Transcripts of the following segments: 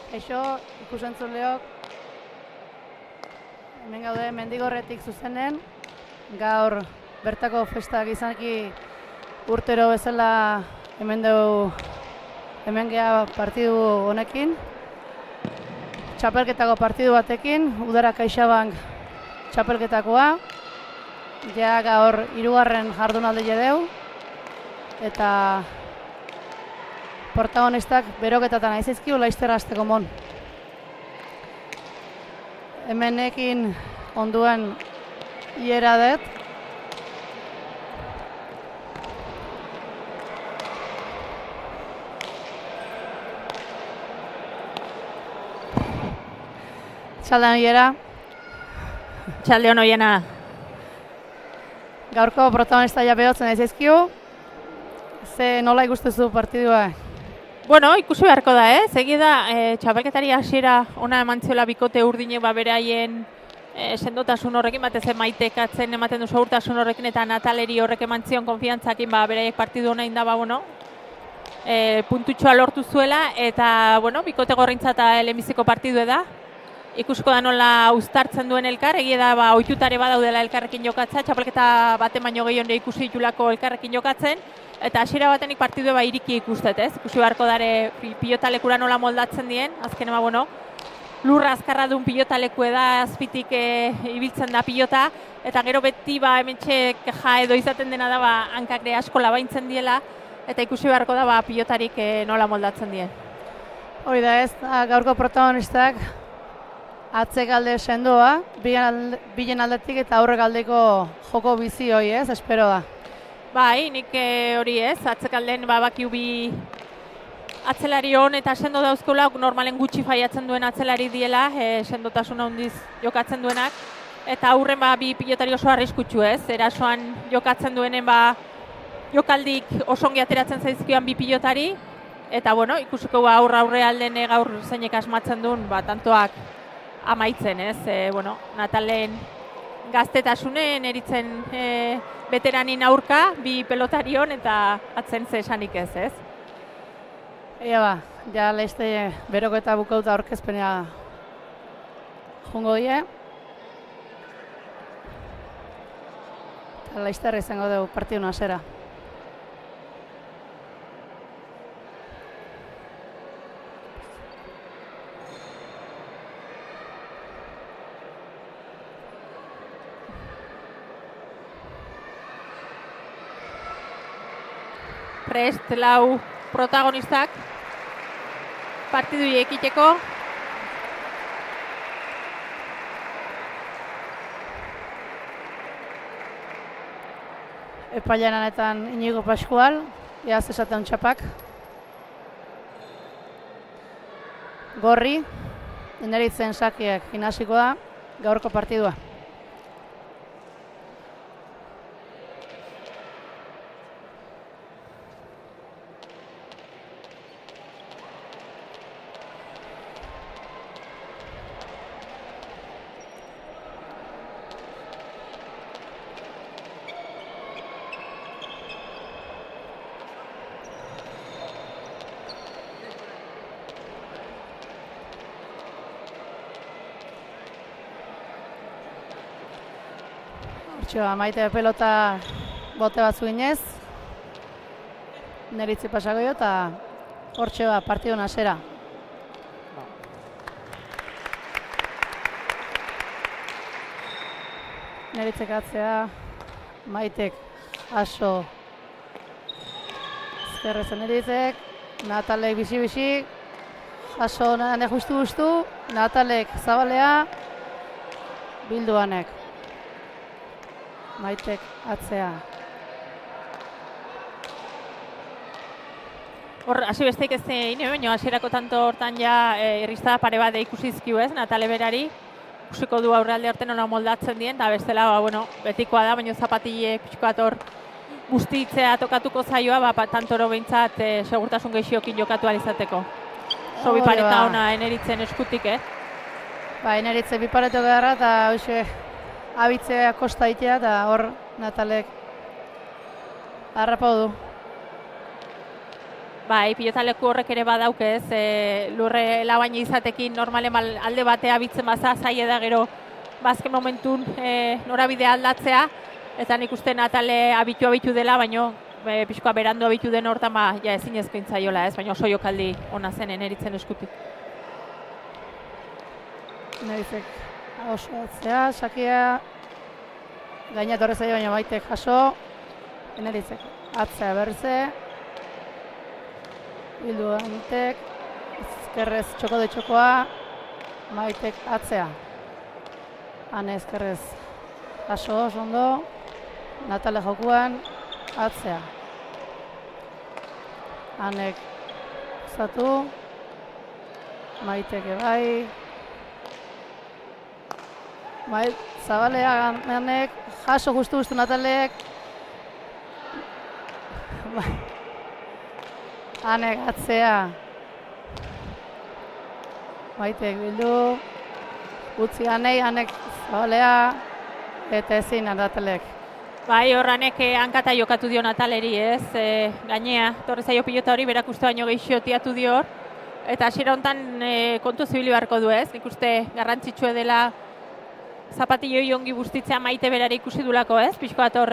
Kaixo, ikusentzuleok, hemen gaude Mendigorretik zuzenen, gaur bertako festak izanki urtero bezala hemen gea partidu honekin, txapelketako partidu batekin, Udara CaixaBank txapelketakoa, ja gaur 3. jardunaldi jedeu, eta protagonistak beroketatan aizizkiu laiztera hasteko mon. Hemenekin onduen hiera dut. Txaldean hiera. Txaldeon hoiena. Gaurko protagonista ja behotzen aizizkiu. Ze nola ikustezu partidua? Bueno, ikusi beharko da, Segida, txapelketari hasiera ona eman ziola bikote urdine beraien sendotasun horrekin, batez Maitek atzen ematen du segurtasun horrekin eta Nataleri horrek eman zion konfiantzakin beraiek partidu ona inda, puntutxoa lortu zuela eta, bikote gorrintza eta lehenbiziko partidu da. Ikusko da nola uztartzen duen elkar, egia da ohitutare badaudela elkarrekin jokatza, txapelketa baten baino gehiago ikusi ditulako elkarrekin jokatzen, eta hasiera batenik partidu iriki ikustet, Ikusi beharko dare pilotalekura nola moldatzen dien, azken lurra azkarra duen pilotalekue da, azpitik ibiltzen da pilota, eta gero beti hementxe keja edo izaten dena da hankak asko labaintzen diela, eta ikusi beharko da pilotarik nola moldatzen dien. Hoi da gaurko protagonistak atzek alde sendoa, bilen aldetik eta aurrek aldeko joko bizi hoi espero da. Bai, nik hori atzekalden bakiu bi atzelari hon eta sendo dauzkola, normalen gutxi faiatzen duen atzelari diela, sendotasuna handiz jokatzen duenak, eta aurren bi pilotari oso arriskutsu erasoan jokatzen duenen jokaldik osongi ateratzen zaizkioan bi pilotari, eta ikusiko aurre alden gaur zeinek asmatzen duen, tantoak amaitzen, Natalen gaztetasunen eritzen veteranin aurka, bi pelotarion eta atzen ze esanik ez? Ia ja leizte beroko eta bukauta aurkezpenea jungo die. Eta leizterra izango dugu partidu hasera. Prest lau protagonistak partidu ekiteko. Epailanetan Inigo Pascual, eaz esaten txapak. Gorri, Ineritzen Sakiek inasiko da, gaurko partidua. Maite pelota bote batzu ginez, Neritzi pasako jo eta hortxe partidu hasera. Neritzek atzea, Maitek aso ezkerrezen Neritzek, Natalek bizi-bizi, aso nane justu-justu, Natalek zabalea, bilduanek. Maitek atzea. Hor, hasi besteik ez ine, baina hasierako tanto hortan irristada pare bat ikusizkiu Natale berari. Ikusiko du aurrealde horten nola moldatzen dien, eta bestela, betikoa da, baina zapatile pixkoat hor bustitzea tokatuko zaioa, tantoro behintzat segurtasun gehiokin jokatu alizateko. Oso bipareta ona Eneritzen eskutik, Eneritze bipareto gara eta hoxe abitzea kosta itea eta hor Natalek harrapau du. Bai, pilotaleku horrek ere badauk ez, lurre labaina izatekin normalen alde batea bitzen baza zaila da gero bazken momentun norabidea aldatzea, eta nik uste Natale abitu dela, baino pixkoa berandu abitu den hortan ja ezin ezkointzaiola ez, baina oso jokaldi ona zen Eneritzen eskutik. Eneritzek oso atzea, Sakia gaina torre zaio baina Maitek jaso, Eneritzek atzea berze, bildu Maitek, ezkerrez txoko de txokoa, Maitek atzea. Hane ezkerrez jaso oso ondo, Natale jokuan, atzea. Hanek zatu, Maitek bai. Zabalea Hanek, jaso justu Natalek. Hanek atzea. Maitek bildu. Utzi Hanek zabalea. Eta ezin Natalek. Bai, horranek hankata jokatu dio Nataleri ez, gainea, torre zaio pilota hori berak uste baino gehiago tiatu dio, eta hasiera hontan kontu zibili beharko du ez, nik uste garrantzitsue dela zapatilloi ongi bustitzea Maite berari ikusi dulako ez, pixko bat hor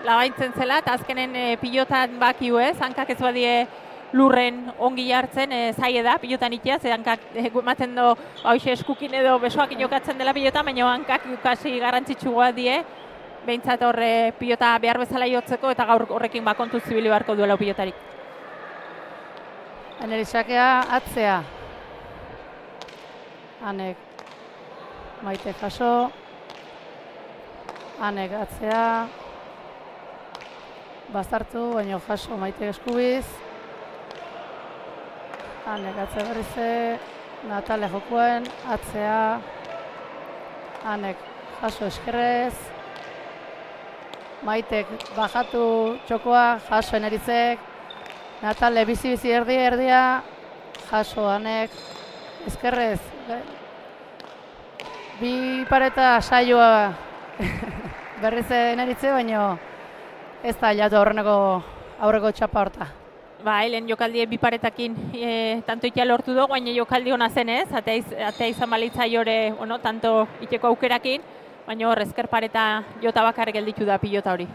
labaintzen zela, eta azkenen pilotan bakiu ez, hankak ez badie lurren ongi jartzen, zaie da, pilotan itea, ze hankak ematen do, hauxe eskukin edo besoak jokatzen dela pilota, baina hankak kasi garrantzitsua die, behintzat horre pilota behar bezala jotzeko eta gaur horrekin kontuz zibili beharko duela pilotarik. Eneritxakea atzea. Hanek Maite jaso. Hanek atzea. Bazartu, baina jaso Maite eskubiz. Hanek atzea berrize. Natale jokuen, atzea. Hanek jaso eskerrez. Maitek bajatu txokoa, jaso Eneritzek. Natale bizi-bizi erdia, jaso Hanek. Ezkerrez. Bi pareta saioa berriz Eneritze, baina ez da jatu aurreko txapa horta. Ba, lehen jokaldie bi paretakin tanto itea lortu dugu, baina jokaldi hona zen ez, atea izan balitza jore, tanto iteko aukerakin, baina hor ezker pareta jota bakar gelditu da pilota hori.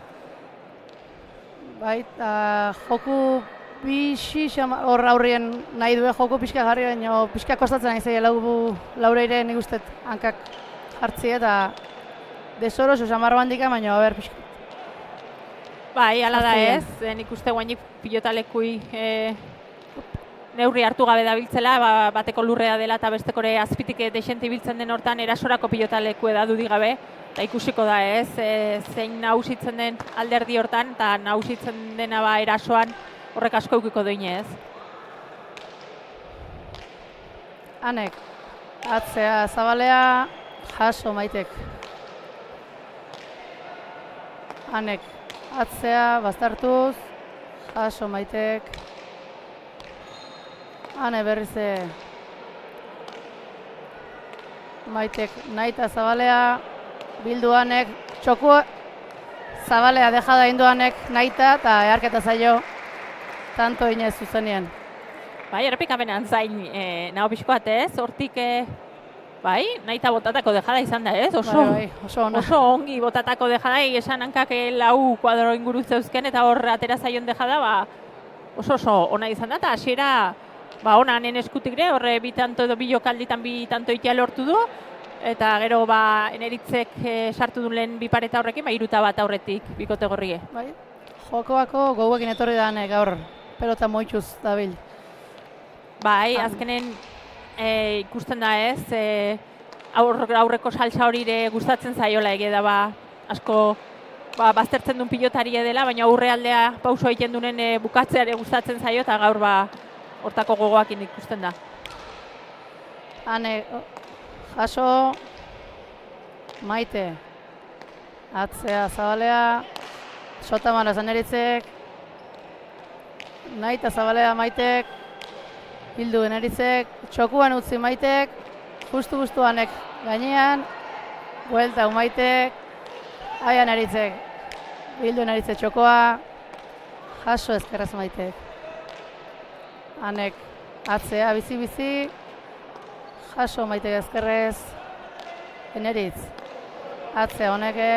Bai, eta joku bixi hor aurrien nahi duen joku pixka jarri, baina pixka kostatzen nahi zaila laureire nik uste hankak jartzi eta desoro xamar bandika, baina ber pixka. Bai, ala da ez, nik uste guainik pilotalekui neurri hartu gabe dabiltzela, bateko lurrea dela eta bestekore azpitik desente ibiltzen den hortan erasorako pilotaleku edadudi gabe, eta ikusiko da ez, zein nagusitzen den alderdi hortan, eta nagusitzen dena erasoan horrek asko eukiko doine ez. Hanek, atzea zabalea, jaso Maitek. Hanek, atzea, baztertuz, jaso Maitek. Hane berrize Maitek nahita zabalea, bildu Hanek, txoku zabalea dejada indu Hanek nahita eta eharketa zaio tanto inez zuzenien. Bai, errepikabenean zain naho pixkoat ez, hortik bai, nahita botatako dejada izan da ez, oso ongi botatako dejada, esan hankak lau kuadro inguru zeuzken eta hor atera zaion dejada, oso ona izan da, eta hasiera ona hanen eskutik ere, horre bi tanto edo bi jokalditan bi tanto itea lortu du, eta gero Eneritzek sartu duen lehen bi pareta horrekin, 3-1 aurretik bikote gorrie. Bai, jokoako gauekin etorri da gaur pelota moituz dabil. Bai, azkenen ikusten da ez, aurreko salsa hori gustatzen zaiola da asko baztertzen duen pilotari dela, baina aurrealdea pauso egiten duen bukatzeare gustatzen zaio eta gaur hortako gogoakin ikusten da. Hane, jaso Maite, atzea zabalea, sota mara Eneritzek, nahita zabalea Maitek, hildu Eneritzek, txokuan utzi Maitek, justu Hanek gainean, buelta Maitek, aia Eneritzek, hildu Eneritzek txokoa, jaso ezkerraz Maitek. Hanek atzea, bizi-bizi, jaso Maitek ezkerrez, Eneritz, atzea honeke,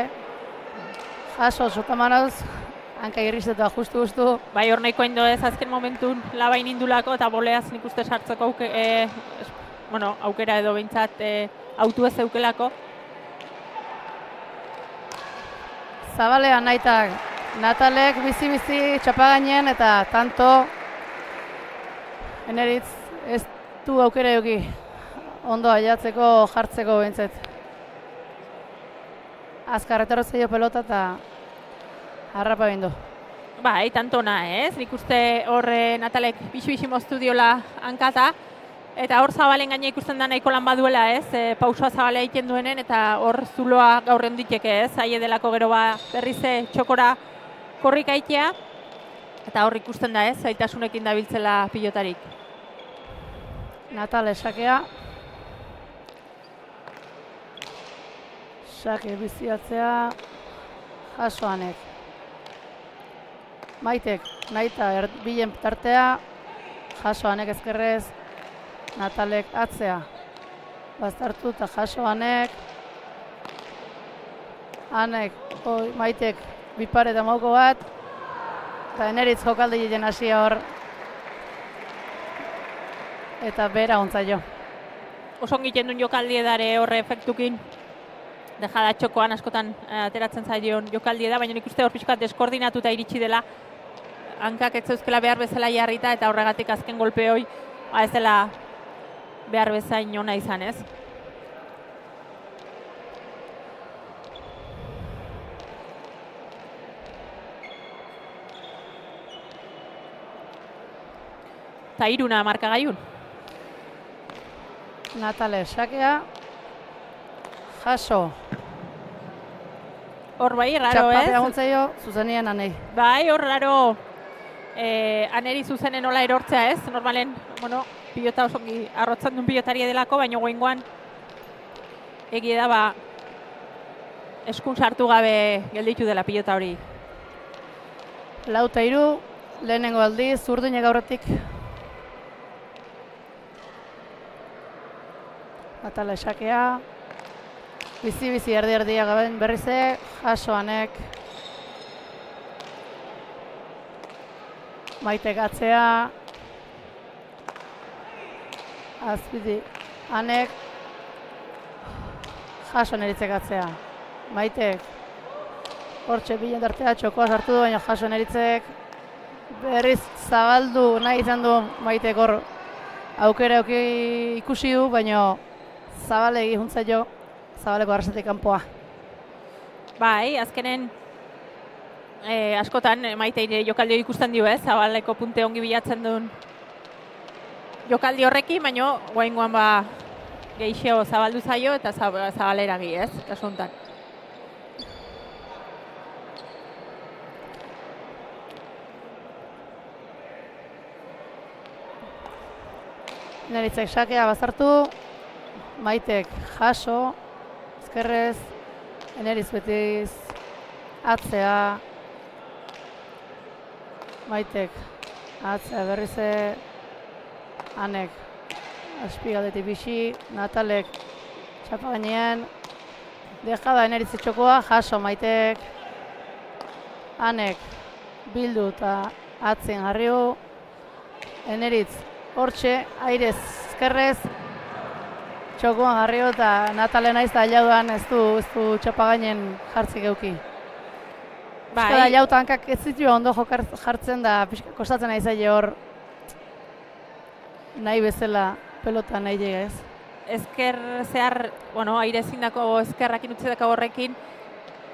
jaso sotamanoz, hanka irristetua justu. Bai, hor nahiko indo ez, azken momentun labain indulako eta boleaz nik uste sartzeko aukera edo behintzat autu ez eukelako. Zabalean Naitak, Natalek bizi-bizi txapagainen eta tanto Eneritz ez du aukera eduki ondo aiatzeko jartzeko behintzat. Azkar etorro zaio pelota eta harrapa bindu. Bai, tantona ez, nik uste hor Natalek bixi moztu diola hankata, eta hor Zabalen gaina ikusten da nahiko lan baduela ez, pausua Zabalea egiten duenen, eta hor zuloa gaur enditeke ez, aie delako gero berriz txokora korrika aitea, eta hor ikusten da ez, zaitasunekin dabiltzela pilotarik. Natal esakea. Sake biziatzea, jaso Hanek. Maitek, Naita bilen tartea, jaso Hanek ezkerrez, Natalek atzea. Baztartu eta jaso Hanek. Maitek bipare eta mauko bat, eta Eneritz jokalde egiten hasia hor. Eta bera ontzaio. Oso egiten duen jokaldi edare horre efektukin. Dejada txokoan askotan ateratzen zaion jokaldi da, baina nik uste hor pixkat deskoordinatuta iritsi dela. Hankak ez zeuzkela behar bezala jarrita eta horregatik azken golpe hoi ez dela behar bezain ona izan ez. Eta iruna markagaiun. Natale esakea. Jaso. Hor bai, raro ez? Txapapea guntzaio, zuzenien Anei. Bai, hor raro Aneri zuzenen nola erortzea ez? Normalen, pilota osongi arrotzen duen pilotari delako, baina goingoan egia da eskun sartu gabe gelditu dela pilota hori. 4-3, lehenengo aldiz, Urdinek aurretik. Natale esakea. Bizi erdi-erdia gaben berrize, jaso Hanek. Maitek atzea. Azpidi Hanek. Jaso Neritzek atzea. Maitek. Hortxe bilen tartea txokoa sartu du, baina jaso Neritzek. Berriz zabaldu nahi izan du Maitek hor aukera ikusi du, baina Zabalegi juntzaio. Zabaleko arrasatik kanpoa. Bai, azkenen askotan Maitein jokaldi ikusten dio ez, Zabaleko punte ongi bilatzen duen jokaldi horrekin, baina guaingoan geixeo zabaldu zaio eta Zabaleragi ez, kasu honetan. Neritzek sakea bazartu, Maitek jaso, ezkerrez, Eneritz betiz, atzea, Maitek, atzea berrize, Hanek, azpigaldetik bixi, Natalek, txapa gainean, dejada Eneritz txokoa, jaso Maitek, Hanek, bildu eta atzen jarriu, Eneritz, hortxe, airez, ezkerrez, txokoan jarrio eta Natalen aiz da jaudan ez du txapagainen jartzik euki. Bai. Da jauta hankak ez zitu ondo jartzen da kostatzen nahi zaile hor nahi bezala pelota nahi llega ez. Ezker zehar, aire zindako ezkerrakin utzidako horrekin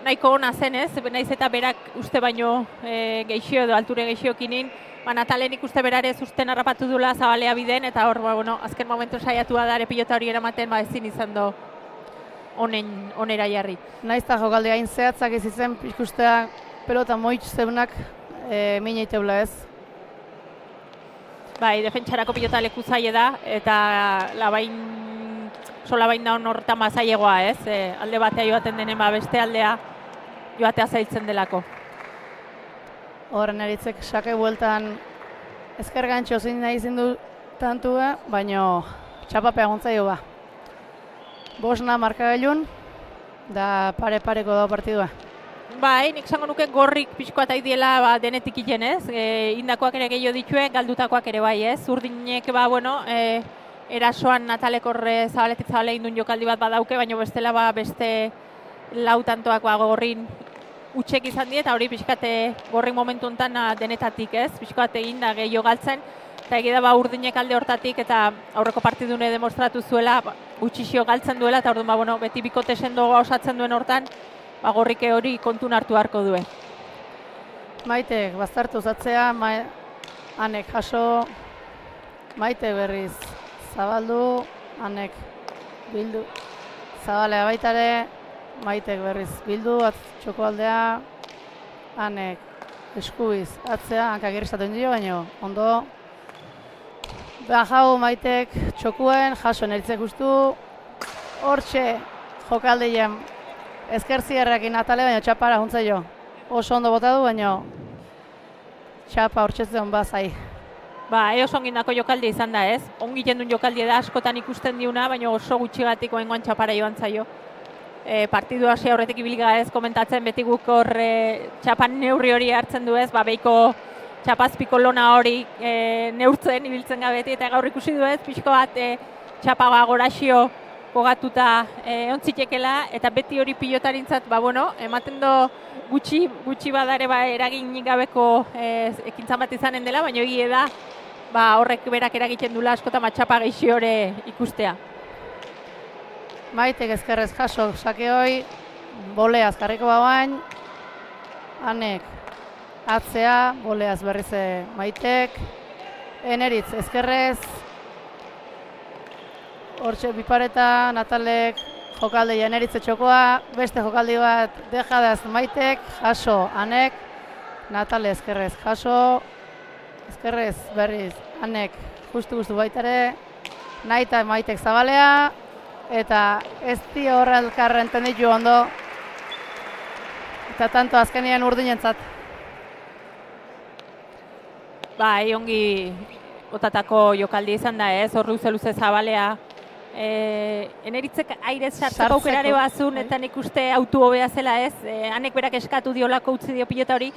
nahiko ona zen ez, nahiz eta berak uste baino geixio edo alture geixiokin Natalen ikuste berare zuzten harrapatu dula Zabalea biden, eta hor, azken momentu saiatu da ere pilota hori eramaten, ezin izan do onera jarri. Naiz eta jokaldi hain zehatzak ez izen, ikustea pelota moitz zeunak mineiteula ez. Bai, defentsarako pilota leku zaie da, eta solabain da horretan mazailegoa ez, alde batea joaten denen beste aldea joatea zailtzen delako. Horren Neritzek sake bueltan ezker gantxo zin nahi zindu tantua, baino txapapea gontzaio ba. Bosna markagailun, da pare-pareko dago partidua. Bai, nik zango nuke gorrik pixkoa eta diela denetik iten, ez? Indakoak ere gehiago ditue, galdutakoak ere bai, ez? Urdinek, erasoan Natalek horre zabaletik zabale indun jokaldi bat badauke, baina bestela beste lau tantoak gorrin utxek izan die, eta hori pixkate gorrin momentu enten denetatik, ez? Pixkoat egin da gehiago galtzen, eta egida Urdinek alde hortatik, eta aurreko partidune demostratu zuela, gutxixio galtzen duela, eta orduan, beti bikote sendoa osatzen duen hortan, gorrike hori kontun hartu harko duen. Maitek, baztertu zatzea, Anek jaso, Maite berriz zabaldu, Anek bildu, zabalea baitare, Maitek berriz bildu, txoko aldea, Anek eskubiz atzea, hankak irristatzen dio, baina ondo. Bajau Maitek txokuen, jaso neritzek ustu, hortxe jokaldeien ezker zierrekin Natale, baina txapara juntza jo. Oso ondo bota du, baina txapa hortxetzen bazai. Oso ongindako jokaldi izan da, ez? Ongi jendun jokaldi da askotan ikusten diuna, baina oso gutxigatik oengoan txapara joan zaio. Partidu hasi aurretik ibilga ez komentatzen, beti guk hor txapan neurri hori hartzen du ez, beiko txapazpiko lona hori neurtzen ibiltzen gabeti, eta gaur ikusi du ez, pixko bat txapa goraxio kogatuta ontzitekela, eta beti hori pilotarintzat, ematen do gutxi badare eragin gabeko ekintzan bat izanen dela, baina egie da, horrek berak eragiten dula askotan txapa geixi hori ikustea. Maitek ezkerrez jaso, sake hoi, boleaz karriko babain, Anek atzea, boleaz berriz Maitek, Eneritz ezkerrez, hortxe bipareta, Natalek jokaldeia Eneritze txokoa, beste jokaldi bat dejadaz Maitek, jaso Anek, Natale ezkerrez jaso, ezkerrez berriz Anek justu baitare, Naita Maitek zabalea, eta ez di horre elkarren tenditu ondo, eta tanto azkenean Urdinentzat. Ongi botatako jokaldi izan da ez, hor luze zabalea. Eneritzek airez sartzeko aukerare bazun, eta nik uste autu hobea zela ez. Anek berak eskatu diolako utzi dio pilota hori,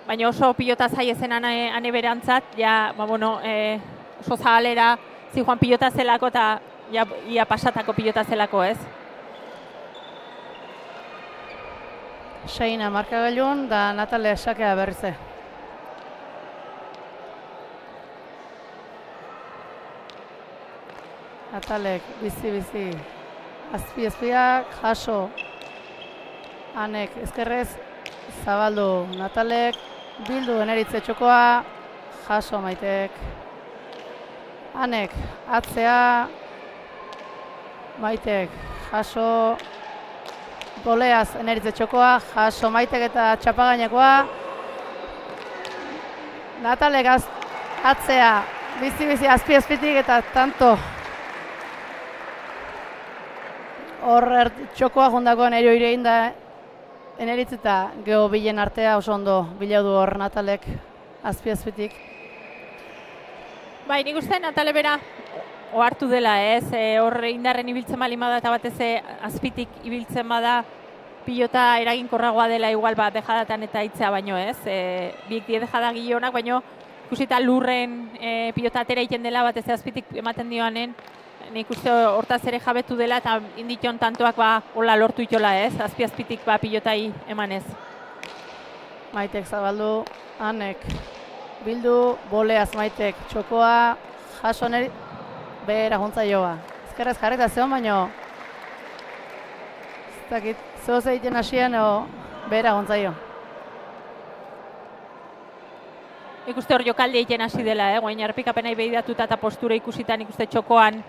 baina oso pilota zai ezen ane berantzat, oso zabalera zijoan pilota zelako, eta ia pasatako pilota zelako ez. Seina markagailun, da Natale sakea berrize. Natalek bizi, azpiak, jaso, Anek ezkerrez, zabaldu Natalek, bildu Eneritze txokoa, jaso Maitek, Anek atzea, Maitek jaso, boleaz Eneritze txokoa, jaso Maitek eta txapagainekoa, Natalek atzea, bizi azpitik eta tanto. Hor txokoa jundakoan eroire inda Eneritz eta geho bilen artea oso ondo bilaudu hor Natalek azpitik. Nik uste Natale bera ohartu dela ez, hor indarren ibiltzen bali bada eta batez azpitik ibiltzen bada pilota eraginkorragoa dela igual dejadatan eta itzea baino ez. Biek die dejada gilionak, baino ikusita lurren pilota atera egiten dela batez azpitik ematen dioanen, nik uste hortaz ere jabetu dela eta indition tantoak hola lortu itola ez, azpitik pilotai emanez. Maitek zabaldu, Anek bildu, boleaz Maitek txokoa, jaso neri, behera juntza joa. Ezkerrez jarreta zeon, baino ez dakit, zehoz egiten hasien, behera juntza jo. Ikuste hor jokalde egiten hasi dela, guain erpikapenai behidatuta eta postura ikusitan ikuste txokoan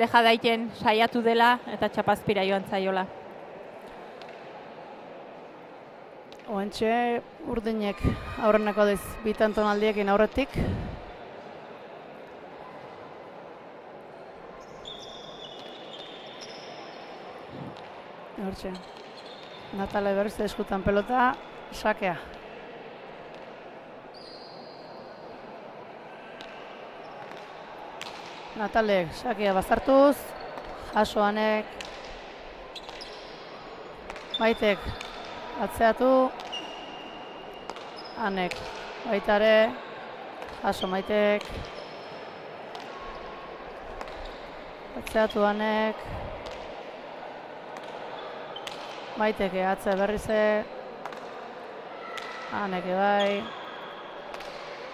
deja daiten saiatu dela eta txapazpira joan zaiola. Oentxe Urdinek aurreneko dez bitantonaldiekin aurretik. Hortxe, Natale berriz eskutan pelota, sakea. Natalek sakia bazartuz, jaso Anek, Maitek atzeatu, Anek baita ere, jaso Maitek, atzeatu Anek, Maitek atzea berrize, Anek bai,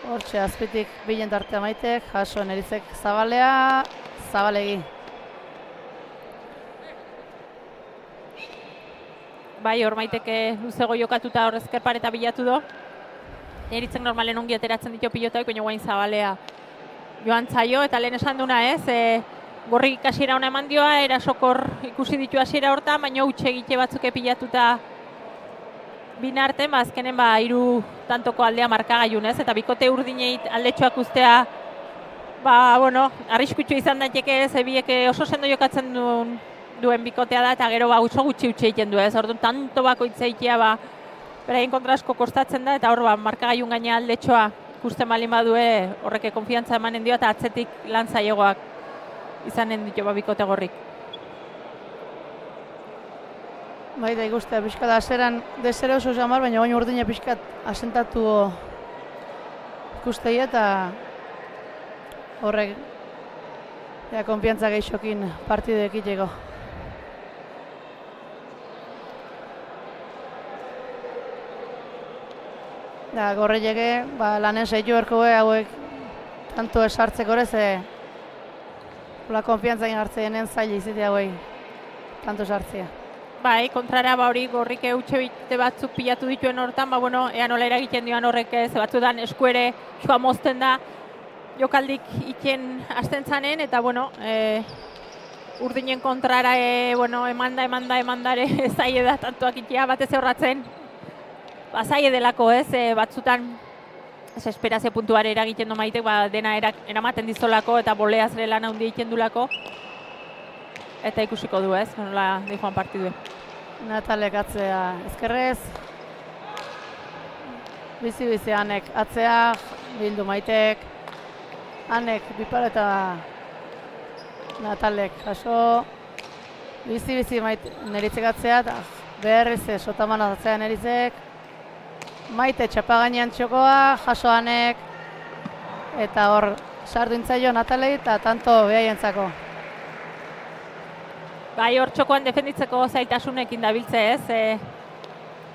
hortxe azpitik bilen tartea Maitek, jaso Neritzek Zabalea, Zabalegi. Bai, hor Maiteke luzego jokatuta hor ezker pareta bilatu do. Neritzek normalen ongi ateratzen ditu pilotaik, baina guain Zabalea joan zaio, eta lehen esan duna ez, gorrik hasiera ona eman dioa, erasokor ikusi ditu hasiera hortan, baina utxe egite batzuk pilatuta binarten, azkenen hiru tantoko aldea markagailun ez, eta bikote urdinei aldetxoak ustea, arriskutsu izan daiteke ez, biek oso sendo jokatzen duen bikotea da, eta gero oso gutxi utxe egiten du ez, orduan tanto bakoitza egitea, beraien kontra asko kostatzen da, eta hor markagailun gaina aldetxoa ikusten balin badue horreke konfiantza emanen dio, eta atzetik lan zailegoak izanen ditu bikote gorrik. Bai, da ikustea pixkat aseran desere oso jamar, baina baina urdine pixkat asentatu ikustei eta horrek konfiantza gehixokin partidek iteko. Da, gorreieke, lanen zeitu erko hauek tanto esartzeko ere, ze konfiantza hartzeenen zaila izite hauek tanto esartzea. Bai, kontrara hori gorrik eutxe bite batzuk pilatu dituen hortan, ea nola eragiten dioan horrek ze batzudan eskuere joa mozten da jokaldik iken hasten zanen, eta urdinen kontrara emandare zaie da tantoak itea batez horratzen zaie delako ez, batzutan esperazio puntuare eragiten du Maitek, dena eramaten dizolako eta boleaz ere lan handi egiten dulako. Eta ikusiko du ez, nola dihoan partidue. Natalek atzea ezkerrez. Bizi Anek atzea, bildu Maitek. Anek bipar eta Natalek jaso. Bizi Neritzek atzea, berriz sotamana atzea Neritzek. Maite txapa gainean txokoa, jaso Anek. Eta hor sartu intzaio Natalei eta tanto behaientzako. Bai, hor txokoan defenditzeko zaitasunekin dabiltze ez.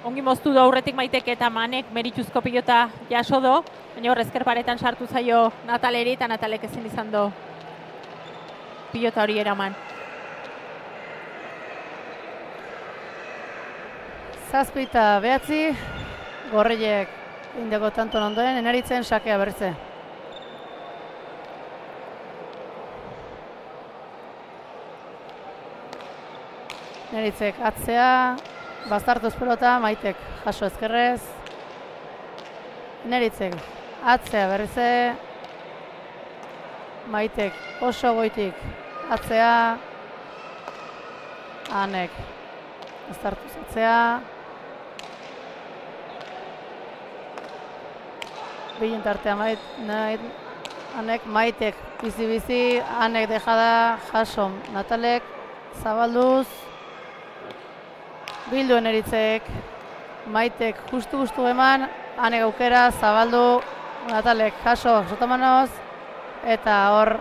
Ongi moztu du aurretik Maitek eta Anek merituzko pilota jaso do, baina hor ezker paretan sartu zaio Nataleri eta Natalek ezin izan do pilota hori eraman. 7 eta 9, gorriek indeko tanton ondoen, Eneritzen sakea berritze. Neritzek atzea, bazartuz pelota, Maitek jaso ezkerrez. Neritzek atzea berrize. Maitek oso goitik atzea. Anek bazartuz atzea. Bilen tartea Anek, Maitek bizi, Anek dejada, jaso Natalek, zabalduz. Bildu Neritzek, Maitek justu eman, Anek aukera, zabaldu, Natalek jaso sotamanoz, eta hor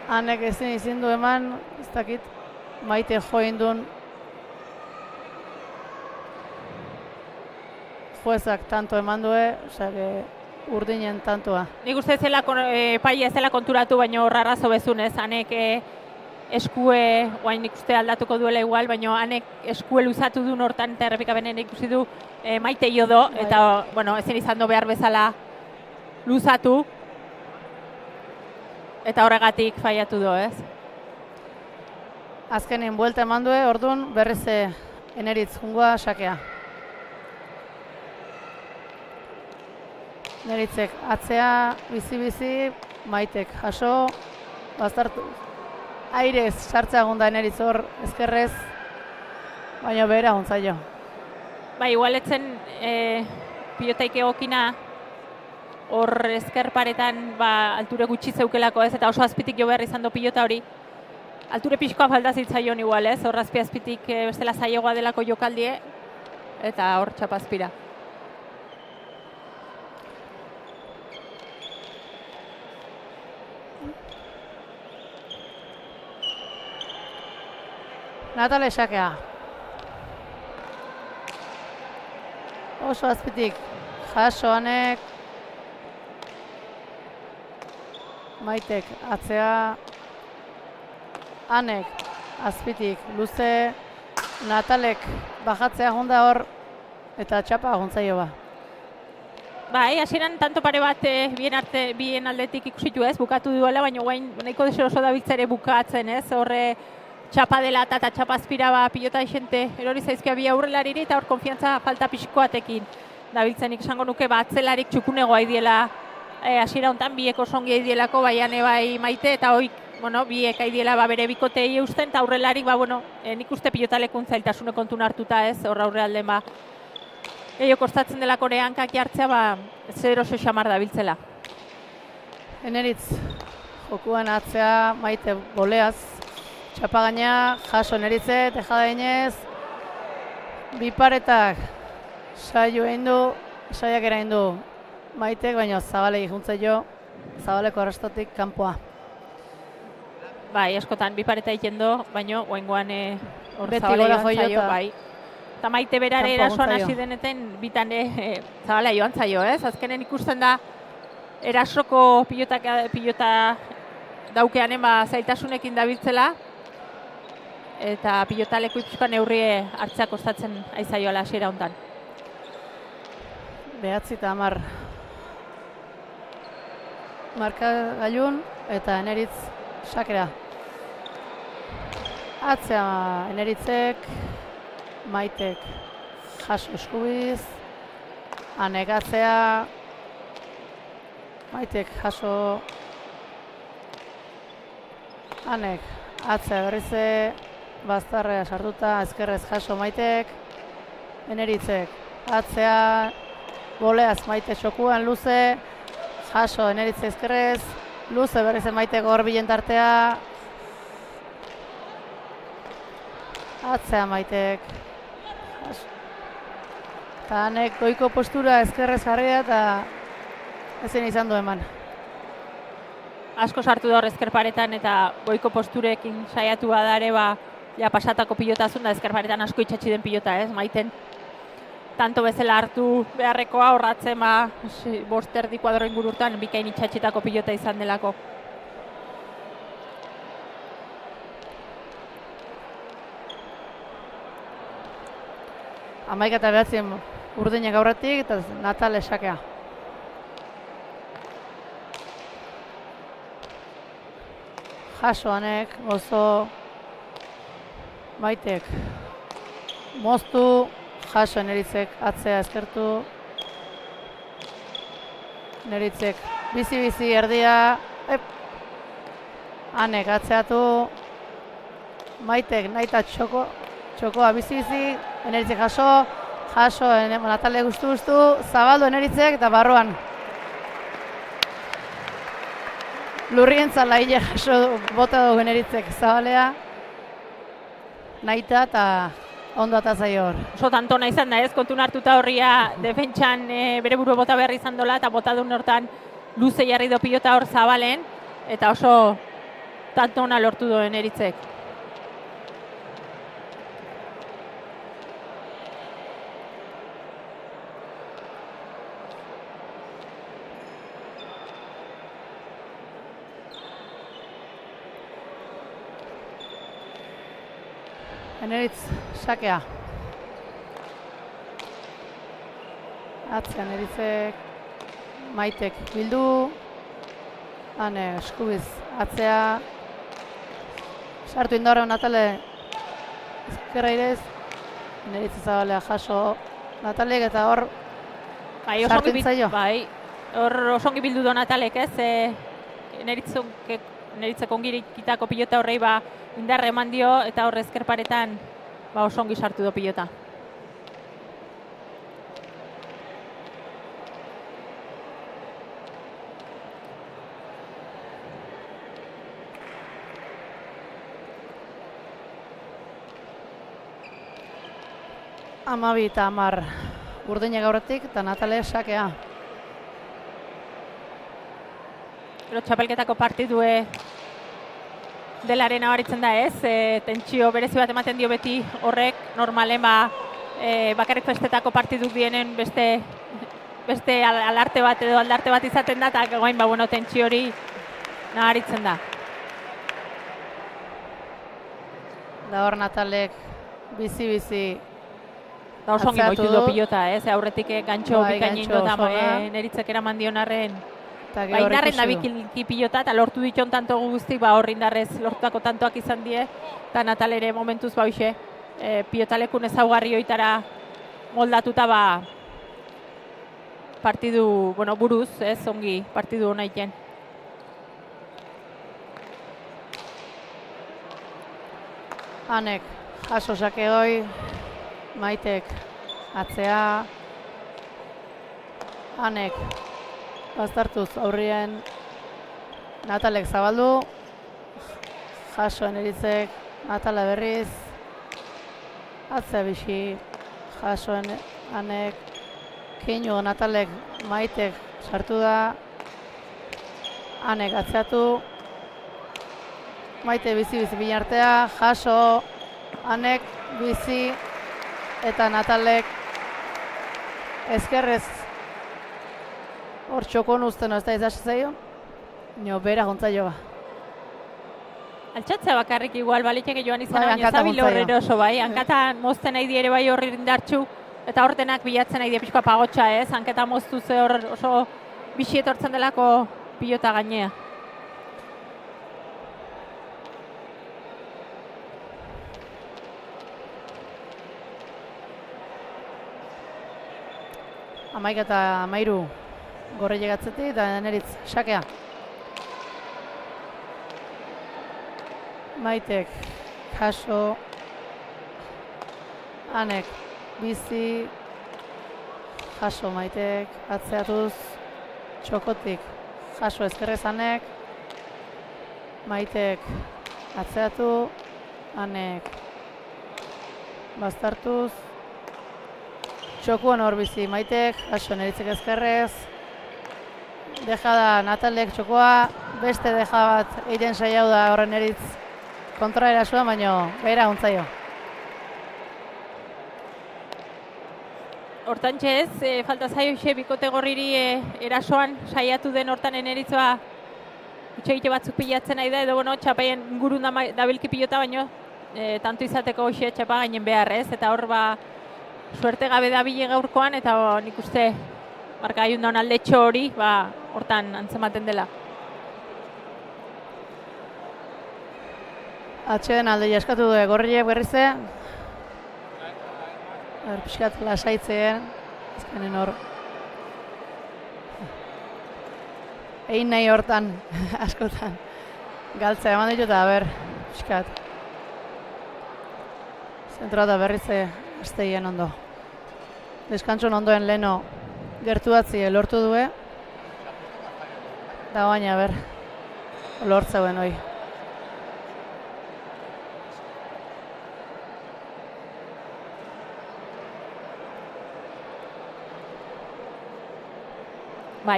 Anek ezin du eman, ez dakit, Maite join duen juezak tanto eman due, urdinen tantoa. Nik uste paia zela konturatu, baina horra arrazo bezunez, Anek eskue, oain nik uste aldatuko duela igual, baina Anek eskue luzatu duen hortan eta errepikabenen ikusi du Maite jo do, eta ezin izan do behar bezala luzatu, eta horregatik faiatu do, ez? Azkenin buelta eman due, orduan berriz Eneritz jungoa sakea. Neritzek atzea, bizi, Maitek jaso, bazartu. Airez sartzea gunda Eneritz hor ezkerrez, baina behera gontzaio. Igualetzen pilotaik egokina hor ezkerparetan alture gutxi zeukelako ez, eta oso azpitik jo behar izan du pilota hori. Alture pixkoa falta zitzaion igual ez, hor azpitik bestela zailegoa delako jokaldie, eta hor txapazpira. Natale sakea. Oso azpitik. Jaso Anek. Maitek atzea. Anek azpitik. Luze. Natalek bajatzea jonda hor. Eta txapa jontzaio ba. Bai, hasieran tanto pare bat bien aldetik ikusitu ez, bukatu duela, baina guain nahiko deseroso dabiltza ere bukatzen ez, horre txapa dela eta txapa azpira pilota esente erori zaizkia bi aurrelariri eta hor konfiantza falta pixkoatekin dabiltzenik esango nuke atzelarik txukunegoa idiela hasiera hontan biek oso ongi idielako baiane bai Maite eta hoik biek aidiela bere bikotei eusten eta aurrelarik nik uste pilotalekun zailtasune kontun hartuta ez hor aurrealden gehiago kostatzen delako hankak jartzea zer oso xamar dabiltzela. Eneritz jokuan atzea Maite boleaz txapa gaina, Jaso Eneritze, tejada inez, biparetak saio egin du, saiak egin du Maitek, baina Zabalei juntze jo, Zabaleko arrastotik kanpoa. Bai, askotan bipareta egiten du, baina oengoan hor Zabalei joan zaio, bai. Eta Maite berare erasoan hasi deneten bitan Zabala joan zaio, ez? Azkenen ikusten da erasoko pilota daukeanen zailtasunekin dabiltzela, eta pilotaleko ikuska neurrie hartzea kostatzen aizaioala hasiera hontan. 9-10 marka gailun eta Eneritz sakera. Atzea Eneritzek, Maitek Jaso eskubiz, Anek atzea, Maitek Jaso, Anek atzea berrize, Baztarrea sartuta, ezkerrez Jaso Maitek, Eneritzek atzea, boleaz Maite txokuan Luze, Jaso Eneritze ezkerrez, Luze berrize Maitek hor bilen tartea, atzea Maitek, eta Anek goiko postura ezkerrez jarria eta ezin izan du eman. Asko sartu da hor ezkerparetan eta goiko posturekin saiatu badare pasatako pilotazun da ezkerparetan asko itxatzi den pilota ez, Maiten. Tanto bezala hartu beharrekoa horratzen 5 erdi kuadro ingururtan bikain itxatxitako pilota izan delako. Amaika eta 9 urdinak aurretik eta Natale sakea. Jaso Anek, gozo, Maitek, moztu, Jaso Eneritzek atzea ezkertu, Eneritzek bizi-bizi erdia, Anek atzeatu, Maitek nahi eta txokoa bizi-bizi, Eneritzek Jaso, Natale guztu, Zabaldu Eneritzek eta barruan. Lurrientza laile Jaso bota dugu Eneritzek Zabalea, nahita eta ondo atazaio hor. Oso tanto nahi izan da ez, kontun hartuta horria defentsan bere buru bota behar izan dola eta bota duen hortan Luze jarri do pilota hor Zabalen eta oso tanto ona lortu duen Eneritzek. Eneritz sakea. Atzea Eneritzek, Maitek bildu, Ane eskubiz atzea, sartu indarra Natale ezkerra irez, Eneritz Zabalea Jaso Natalek eta hor sartu zaio. Bai, hor osongi bildu do Natalek ez, Eneritzek ongirikitako pilota horrei indarra eman dio eta hor ezkerparetan osongi sartu do pilota. 12 eta 10 urdinek aurretik eta Natale sakea. Gero txapelketako partidue delaren abaritzen da ez, tentsio berezi bat ematen dio beti horrek, normalen bakarrik festetako partiduk dienen beste alarte bat edo aldarte bat izaten da, eta goain tentsio hori nabaritzen da. Da hor Natalek bizi-bizi Da oso ongi moitu du pilota, aurretik gantxo bikain egin dut neritzek eraman dion arren. Indarren da biki pilota eta lortu ditun tanto guztik, hor indarrez lortutako tantoak izan die, eta Natal ere momentuz hoxe pilotalekun ezaugarri hoitara moldatuta partidu, buruz, ongi partidu hona iten. Hanek jaso sakegoi, Maitek atzea, Hanek baztertuz aurrien Natalek zabaldu, jasoen eritzek, Natala berriz, atzea bixi, jasoen Hanek, keinu Natalek Maitek sartu da, Hanek atzeatu, Maite bizi-bizi binartea, jaso, Hanek bizi, eta Natalek ezkerrez hor txokon uzten ez da izasi zaio, bera jontza joa. Altxatzea bakarrik igual, baliteke joan izan, baina zabil horrero oso hankatan mozten nahi di ere horri indartxu, eta hortenak bilatzen nahi di pixkoa pagotxa hanketa moztu ze hor oso bixi etortzen delako pilota gainea. Amaik eta 13 gorri llegatzetik eta neritz sakea. Maitek, jaso, Hanek, bizi, jaso Maitek, atzeatuz, txokotik, jaso ezkerrez Hanek, Maitek, atzeatu, Hanek, bastartuz, txokuan hor bizi Maitek, jaso neritzek ezkerrez, deja da Natalek txokoa, beste deja bat egiten saiau da horren eritz kontra erasua, baina behera guntzaio. Hortantxe falta zaio bikote gorriri erasoan saiatu den hortan eneritzoa utxegite batzuk pilatzen nahi da, edo txapaien ingurun dabilki pilota, baina tanto izateko txapa gainen behar eta hor suerte gabe da bile gaurkoan, eta nik uste markaiun daun aldetxo hori hortan antzematen dela. Atxeden alde jaskatu du gorriek berrize. Piskat lasaitzeen, ezkanen hor. Egin nahi hortan, askotan. Galtzea eman ditu eta piskat. Zentroa eta berrize azteien ondo. Deskantxon ondoen leno gertuatzi lortu due. Da baina, lortzeuen hoi.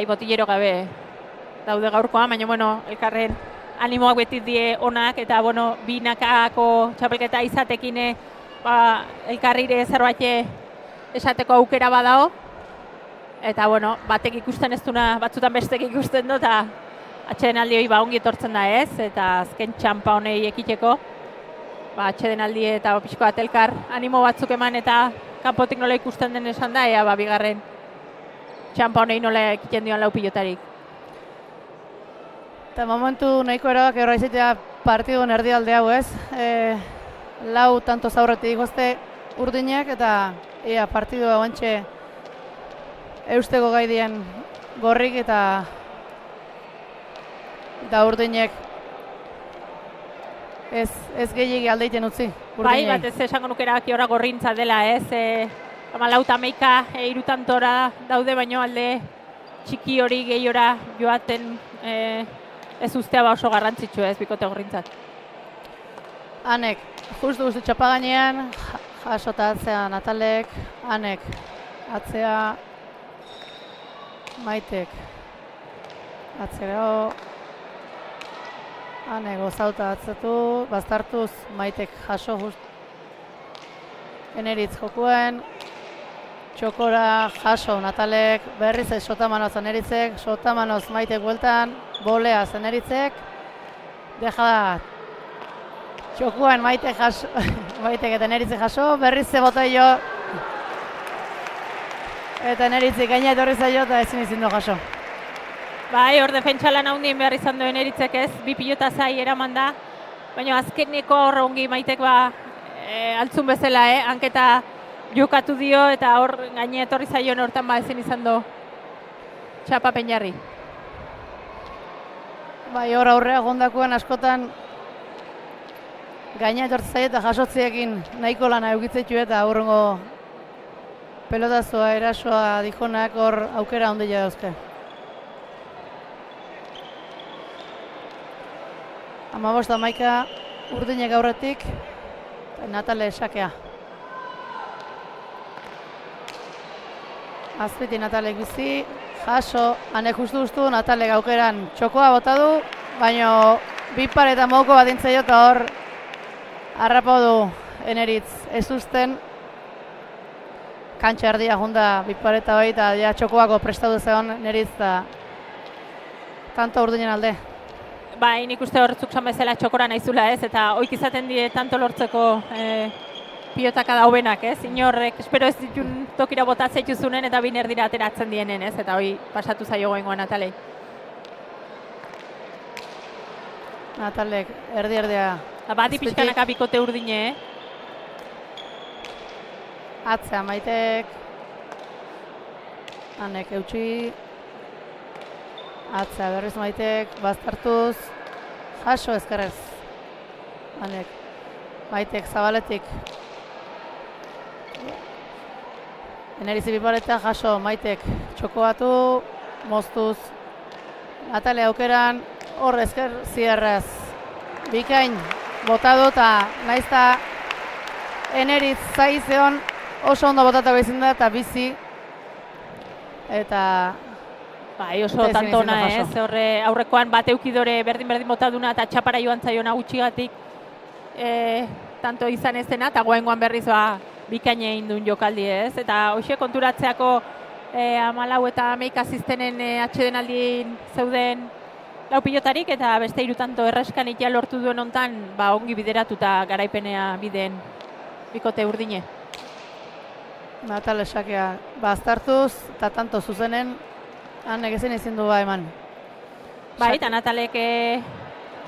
Botillero gabe daude gaurkoa, baina, elkarren animoak beti die onak, eta, binakako txapelketa izatekin elkarrire zerbait esateko aukera badao. Eta, batek ikusten ez duna, batzutan bestek ikusten du, eta atxeden aldi hori ongi etortzen da eta azken txampa honei ekiteko. Atxeden aldi eta pixko bat elkar animo batzuk eman eta kanpotik nola ikusten den esan da, ea bigarren txampa honei nola ekiten dioan lau pilotarik. Eta momentu nahiko erabak erra izatea partiduen erdialde hau lau tanto zaurretik igozte urdinek eta partidua guantxe eusteko gai dien gorrik eta urdinek ez gehiagi aldeiten utzi. Bat ez esango nukera ki horra gorrintza dela, lauta meika irutantora daude, baino alde txiki hori gehiora joaten ez ustea oso garrantzitsu bikote gorrintzat. Hanek, justu txapa gainean, jaso eta atzea Natalek, Anek, atzea Maitek, atzera Anek gozauta atzetu, baztartuz Maitek jaso just Eneritz jokuen, txokora jaso Natalek, berriz ez Sotamanoz Eneritzek, Sotamanoz Maitek bueltan, bolea Eneritzek, deja txokuen Maitek jaso, Maitek eta Eneritzek jaso, berriz ze botaio eta Eneritzik gaina etorri zaio eta ezin du jaso. Bai, hor defentsa lan handien behar izan du Eneritzek ez, bi pilota zai eraman da, baina azkeneko hor ongi Maitek altzun bezala, hanketa jokatu dio eta hor gaine etorri zaion hortan ezin izan du txapapen jarri. Bai, hor aurrea gondakoen askotan gaina etorri zaio eta jasotziekin nahiko lana eukitzetu eta aurrengo pelotazoa, erasoa dijonak hor aukera handia dauzke. 15-11 urdinek aurretik, Natale sakea. Azpiti Natalek bizi, jaso, Anek justu, Natalek aukeran txokoa bota du, baina bi pare eta moko bat intzaio eta hor harrapau du Eneritz ez usten. Kantxa erdia junda bi pare eta hori eta ja txokoako prestatu zegoen Eneritz eta tanto urdinen alde. Bai, nik uste horretzuk zan bezala txokora nahizula ez, eta oik izaten die tanto lortzeko pilotaka daubenak ez, inorrek, espero ez ditun tokira botatzea ituzunen eta biner dira ateratzen dienen ez, eta hoi pasatu zaio goengoan Natalei. Natalek, erdi-erdia. Bati pixkanaka bikote urdine, Atzea Maitek, Anek eutxi, atzea berriz Maitek, baztartuz, jaso ezkerrez, Anek, Maitek zabaletik, Eneritzi bipareta jaso Maitek txoko batu, moztuz, Natale aukeran, hor ezker zierraz, bikain botatu eta naizta Eneritz zaizeon oso ondo botatuko izin da eta bizi eta bai, oso tanto ona ez, horre aurrekoan bat eukidore berdin botaduna eta txapara joan zaiona gutxigatik tanto izan ez dena eta goengoan berriz bikaine egin duen jokaldi ez, eta hoxe konturatzeako 14 eta 11 asistenen atsedenaldien zeuden lau pilotarik eta beste 3 tanto erreskanik ja lortu duen hontan ongi bideratuta garaipenea bideen bikote urdine. Natale sakea baztartuz eta tanto zuzenen Anek ezin ezin du eman. Bai, eta Natalek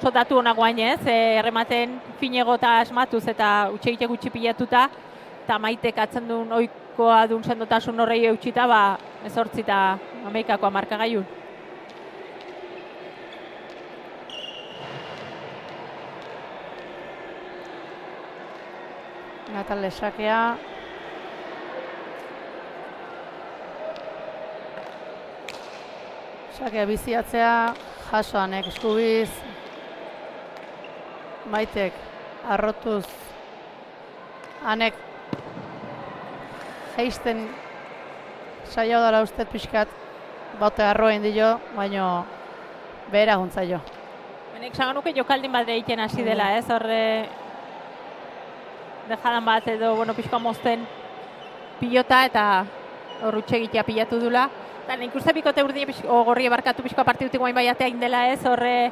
sotatu honak guainez, errematen finego eta asmatuz eta utxegite gutxi pilatuta, eta Maitek atzen duen oikoa duen sendotasun horrei eutxita, 18 eta 11 markagailun. Natale sakea. Sakea biziatzea, jaso Anek eskubiz, Maitek arrotuz, Anek geisten saio dara ustez pixkat, bote arroen dio, baina behera guntzaio. Benek zago nuke jokaldin bat egiten hasi dela, ez? Horre dejadan bat edo, pixkoa mozten pilota eta horrutxe egitea pilatu dula. Eta nik uste bikote urdine gorri barkatu pixkoa partidutik guain baiatea indela ez, horre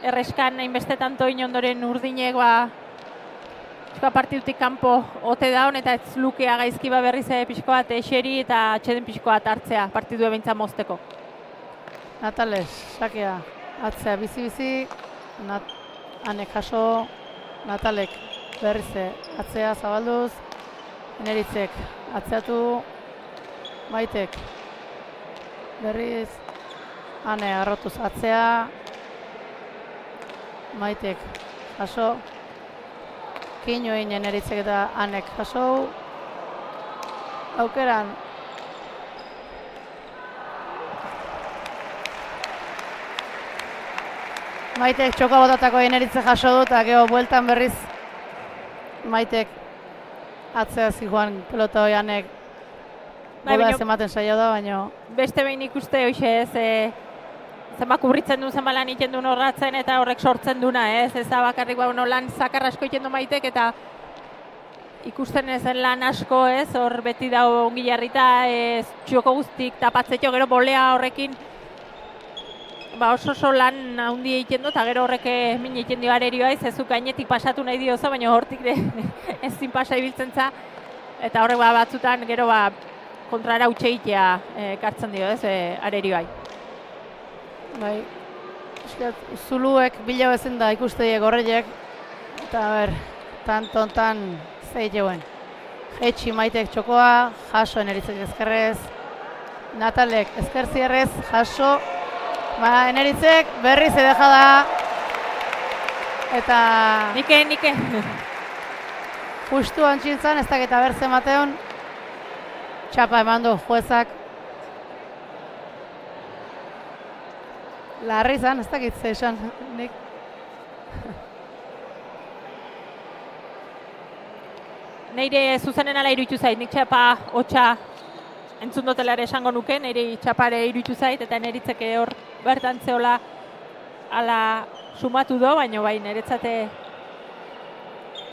erreskan hainbeste tanto inondoren urdinek pixkoa partidutik kanpo ote daun eta ez lukea gaizki berriz pixkoa bat eseri eta atxeden pixkoa bat hartzea partidu ebintza mozteko. Natales, sakea, atzea bizi-bizi, Anek jaso, Natalek berriz atzea zabalduz, Eneritzek atzeatu, Maitek berriz, Ane arrotuz atzea, Maitek jaso, Kino egin Eneritzek eta Anek jaso, aukeran, Maitek txoka botatako Eneritze jaso du eta gero bueltan berriz Maitek atzea zijoan pelota hoianek bola ez ematen saio da, baina... Beste behin ikuste hoxe ez, zenba kubritzen duen, zenba lan egiten duen horratzen eta horrek sortzen duna, ez da bakarrik lan zakar asko egiten du Maitek eta ikusten ezen lan asko, ez, hor beti dago ongi jarrita, txoko guztik tapatzetio, gero bolea horrekin oso lan handi egiten du, eta gero horrek min egiten dio arerioa, ez gainetik pasatu nahi dioza, baina hortik ezin pasa ibiltzen za, eta horrek batzutan gero kontrara utxe egitea kartzen dio, ez, arerioai. Bai, zuluek bila bezen da ikuste gorreiek, eta tantontan zeit jeuen. Jetxi Maitek txokoa, jaso Eneritzek ezkerrez, Natalek ezker zierrez, jaso, Eneritzek berriz edeja da, eta... Nike. Justu antxintzan, ez dakita berze mateon, txapa eman du juezak. Larri izan, ez dakit ze esan, nik. Neire zuzenen ala iruditu zait, nik txapa hotxa entzun dotelare esango nuke, neire txapare iruditu zait, eta Eneritzeke hor bertan zehola ala sumatu do, baina bai niretzate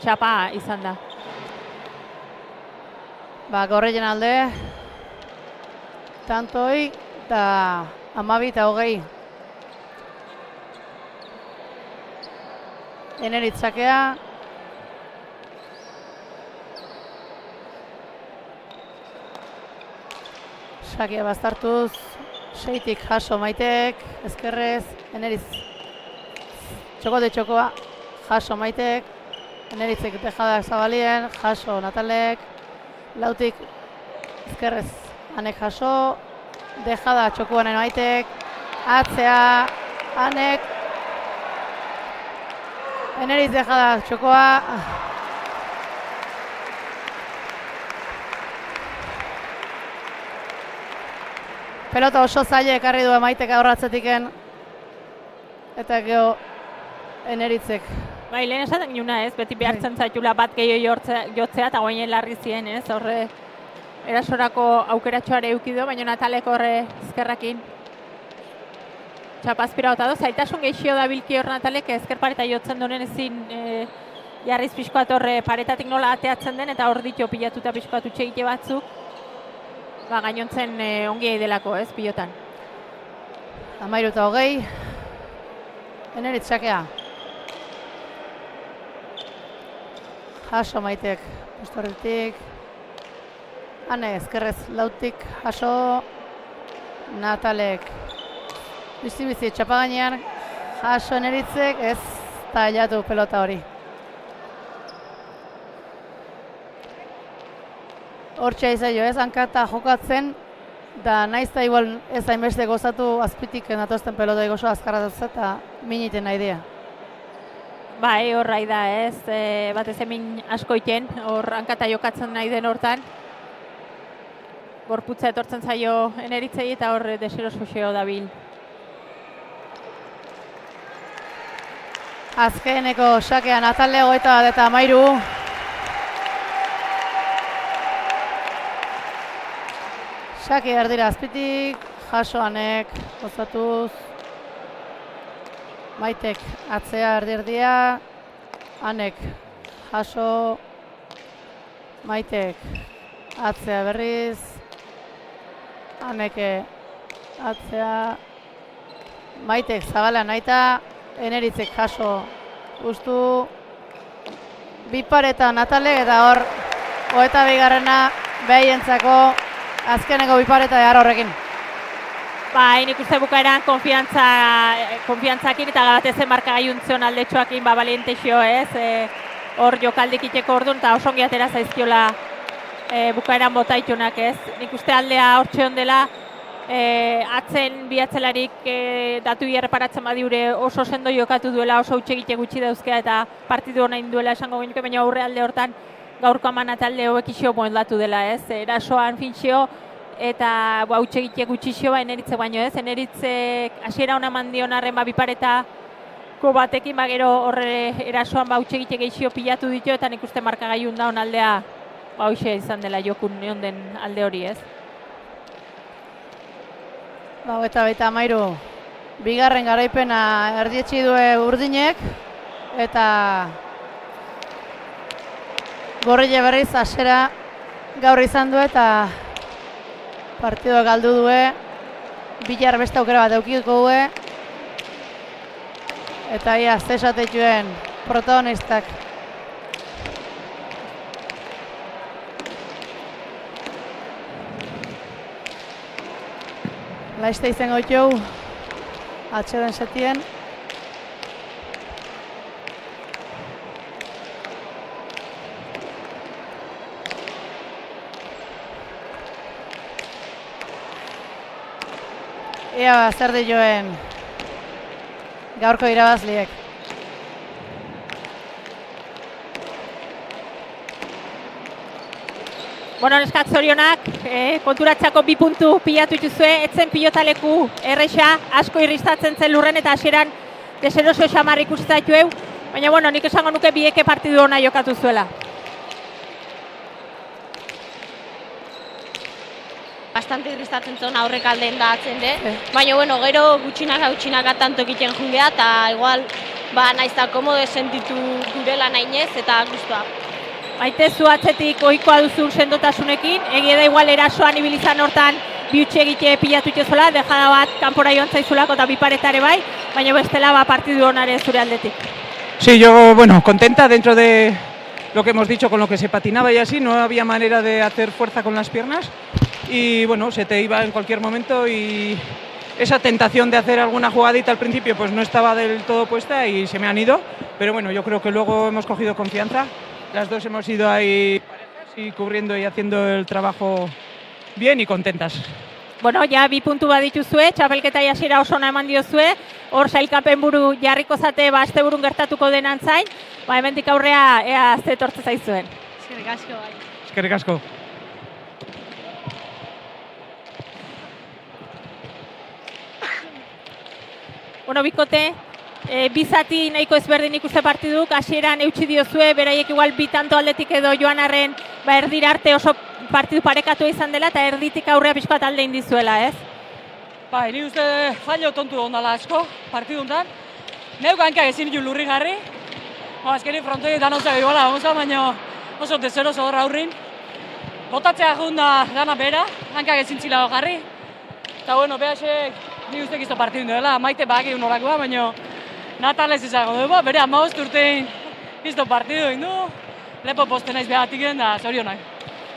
txapa izan da. Gorreien alde, tantoi, eta 12 eta 20. Eneritzakea. Sakia bastartuz, 6tik jaso Maitek, ezkerrez, Eneritz. Txokote txokoa, jaso Maitek, Eneritzek dejada zabalien, jaso Natalek, 4tik ezkerrez, Anek jaso, dejada txokoanen Maitek, atzea, Anek, Eneritz dejada txokoa, pelota oso zaila ekarri du Maitek aurratzetiken, eta gero Eneritzek. Bai, lehen esaten gina ez, beti behartzen zaitula bat gehiago jotzea eta guainen larri ziren ez, horre erasorako aukeratxoare eukido, baina Natalek horre ezkerrakin txapazpira gota du, zaitasun gehixio da bilki hor Natalek ezker pareta jotzen duen ezin jarriz pixkoat horre paretatik nola ateatzen den eta hor ditu pilatuta pixkoat utxegite batzuk, gainontzen ongi delako ez, pilotan. 13 eta 20, Eneritz sakea. Jaso Maitek, postorretik, Ane ezkerrez 4tik, jaso, Natalek, bizi txapa gainean, jaso Eneritzek, ez tailatu pelota hori. Hortxe izaio ez, hankata jokatzen, da naiz da igual ez hainbeste gozatu azpitik natozten pelota gozo azkarra dut eta miniten nahi dira. Bai, horrai da ez, batez hemin asko iten, hor hankata jokatzen nahi den hortan. Gorputza etortzen zaio Eneritzei eta hor deseroso xeo dabil. Azkeneko sakea Natalek 21. Sake erdira azpitik, jaso Anek, gozatuz. Maitek atzea erdia, Anek jaso, Maitek atzea berriz, Aneke atzea, Maitek zabala naita, Eneritzek jaso guztu, bipareta Natalek eta hor 22garrena behientzako azkeneko bipareta behar horrekin. Bai, nik uste bukaeran konfiantzakin eta gabatezen markagaiuntzion aldetxoakin balientexio ez, hor jokaldik iteko orduan eta osongi atera zaizkiola bukaeran botaitunak ez. Nik uste aldea hortxe ondela, atzen bi atzelarik datu erreparatzen badiure oso sendo jokatu duela, oso utxegite gutxi dauzkea eta partidu hona induela esango genuke, baina aurre alde hortan gaurko amana talde hauek isio moldatu dela ez. Erasoan finxio, eta utxegite gutxixio Eneritzek baino ez, Eneritzek hasiera hona mandion arren biparetako batekin gero horre erasoan utxegite gehixio pilatu ditu eta nik uste markagaiun da aldea hoxe izan dela jokun egon den alde hori, ez? Eta 33, bigarren garaipena erdietsi due Urdinek, eta Gorrille berriz hasiera gaur izan du eta partidua galdu due, Bilar beste aukera bat eukiko due, eta ia zesatetuen protagonistak. Laizte izango ditu atxeden setien. Ea zer dioen gaurko irabazliek. Bueno, neskak zorionak, konturatzako 2 puntu pilatu dituzue, etzen pilotaleku erresa, asko irristatzen zen lurren eta hasieran deseroso xamar ikusi zaitueu, baina bueno, nik esango nuke bieke partidu ona jokatu zuela. Bastante irristatzen zuen aurrek alden da atzen de, baina bueno, gero gutxinaka tanto egiten jungea eta igual naiz eta komodo sentitu gurela nainez eta guztua. Maite zu atzetik ohikoa duzu sendotasunekin, egia da igual erasoan ibilizan hortan bi utxe egite pilatu itezola, dejada bat kanpora joan zaizulako eta bi paretare bai, baina bestela partidu onare zure aldetik. Sí, yo, bueno, contenta dentro de lo que hemos dicho con lo que se patinaba y así, no había manera de hacer fuerza con las piernas y bueno, se te iba en cualquier momento y esa tentación de hacer alguna jugadita al principio pues no estaba del todo puesta y se me han ido, pero bueno, yo creo que luego hemos cogido confianza. Las dos hemos ido ahí parejas y cubriendo y haciendo el trabajo bien y contentas. Bueno, ja 2 puntu badituzue, txapelketa hasiera oso ona eman diozue, hor sailkapen buru jarriko zate asteburun gertatuko denan zain, hemendik aurrea ea ze etortze zaizuen. Eskerrik asko bai. Eskerrik asko. Bueno, bikote, bizati nahiko ezberdin ikuste partiduk, hasieran eutxi diozue, beraiek igual bi tanto aldetik edo joan arren, erdira arte oso partidu parekatu izan dela, eta erditik aurrea pixko bat alde indizuela, ez? Ni uste fallo tontu ondala asko, partiduntan. Neuk hankak ezin ditu lurri jarri. Azkenin frontoi danontzak egola, baina oso dezeroso horra aurrin. Botatzea junda gana bera, hankak ezin zila jarri. Eta bueno, behasek ni uste gizto partidun dela, maite baki unolakoa, baina Natalez izango dugu, bere 15 urtein gizto partidu egin du, lepo posten naiz behatik da zorionak.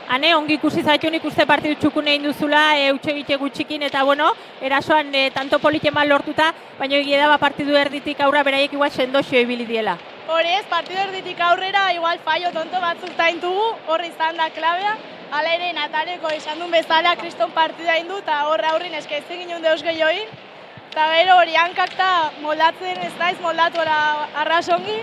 Hane, ongi ikusi zaitu nik uste partidu txukun egin duzula, utxegite gutxikin, eta bueno, erasoan tanto politeman lortuta, baina egia da partidu erditik aurra beraiek igual sendoxio ibili diela. Hori ez, partidu erditik aurrera, igual fallo tonto batzuk taintugu, horri izan da klabea. Hala ere, Nataleko esan duen bezala, kriston partida egin du, eta horra aurrin eskaizten ginen deus gehioin. Eta gero hori hankak eta moldatzen ez naiz, moldatu arrasongi.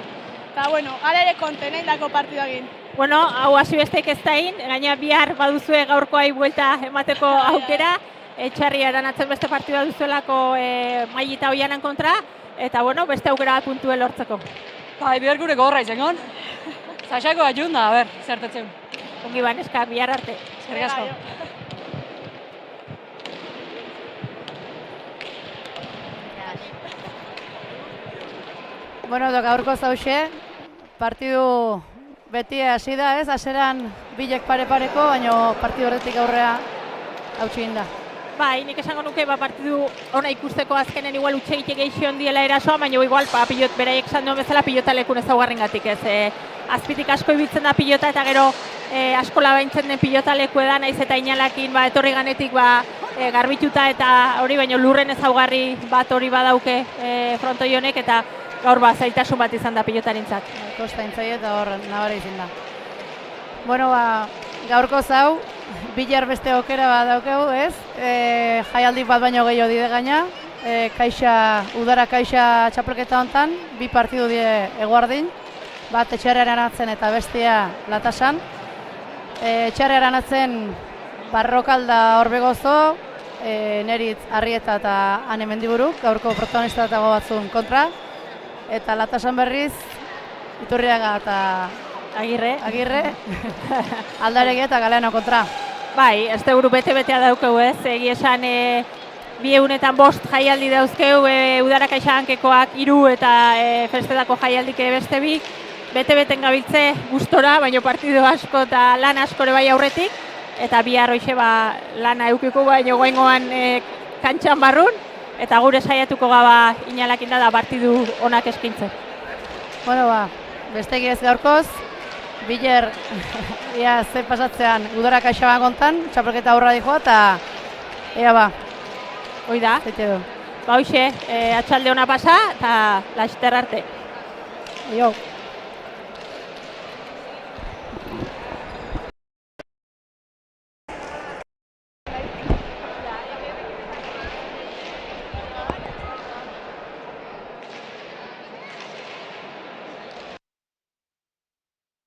Eta bueno, hala ere kontenein dako partida egin. Bueno, hau hasi bestek ez da egin, gaina bihar baduzue gaurkoai buelta emateko aukera. Etxarri eranatzen beste partida duzuelako Mailita Oianan kontra. Eta bueno, beste aukera bat puntue lortzeko. Bihar gure gorra izangon. Zaxako atxun da, zertetzen. Ongi baneska, bihar arte. Eskerrik asko. Bueno, gaurko zauxe, partidu beti hasi da, ez? Hasieran bilek pare-pareko, baina partidu horretik aurrea hautsi egin da. Bai, nik esango nuke partidu ona ikusteko azkenen igual utxegite gehiago diela erasoa, baina igual pilot beraiek esan duen bezala pilota lekun ezaugarrengatik ez. Azpitik asko ibiltzen da pilota eta gero asko labaintzen den pilota leku edan, naiz eta inalakin etorri ganetik garbituta eta hori baino lurren ezaugarri bat hori badauke frontoi honek eta gaur zailtasun bat izan da pilotarintzat. Kosta intzaie eta hor nabara izan da. Bueno, gaurko zau, Bilar beste aukera bat daukegu, ez? Jaialdik bat baino gehiago dide gaina. Udara kaixa txapelketa hontan, 2 partidu die eguardin. Bat Etxarriaren atzen eta bestia Latasan. Etxarriaren atzen Barrokalda Orbegozo, Neritz Arrieta eta Ane Mendiburuk, gaurko protagonista dago batzun kontra. Eta Latasan berriz, Iturriaga eta Agirre, Aldaregi eta Galeano kontra. Bai, ez da bete-betea daukeu ez, egi esan 205 jaialdi dauzkeu, udara kaixa hankekoak 3 eta festetako jaialdik beste 2, bete-beten gabiltze gustora, baina partido asko eta lan askore bai aurretik, eta bihar hoxe lana eukiko baino goaingoan kantxan barrun, eta gure saiatuko gaba inalakin da partidu onak eskintzen. Bueno, bestegi ez gaurkoz, Biler, ia ze pasatzean udara kaixa kontan, txapelketa aurra dijoa, eta ea Hoi da. Zete du. Hoxe, atxalde ona pasa, eta laster arte. Jo.